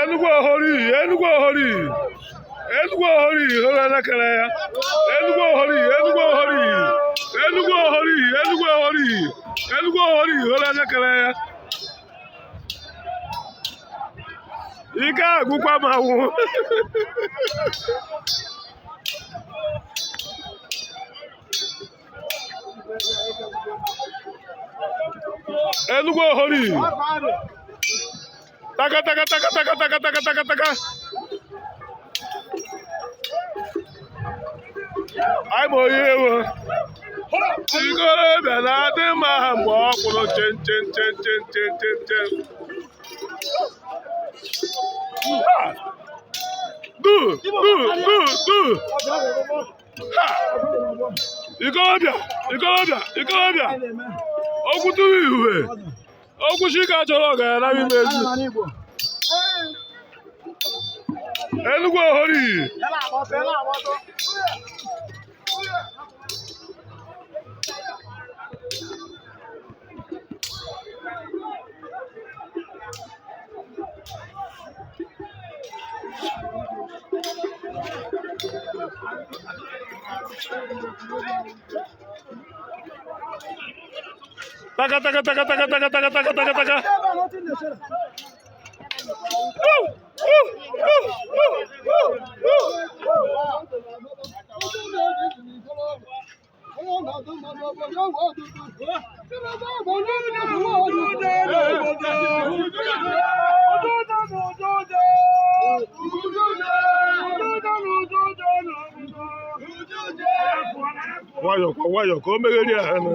Enugu Ohori, Enugu Ohori, Enugu Ohori, hola na kala ya. Enugu Ohori, Enugu Ohori, Enugu Ohori, Enugu Ohori, Enugu Ohori, hola na kala ya. Ika agụkwa ma wụ. Enugu Ohori. Taka taka taka taka taka taka taka taka. Ai mo yewo. Igoro bịa na adị mma ha mgbe ọ kwụrụ chen chen chen chen chen chen chen. Ha! Ikorobịa, ikorobịa, ikorobịa. Okwu tụrụ ihuwe. Okwu Chika chọrọ ọgaranya imezu. Enugu Ohori. Taka taka taka taka taka taka taka taka taka. Wayo ko megeri ahụ.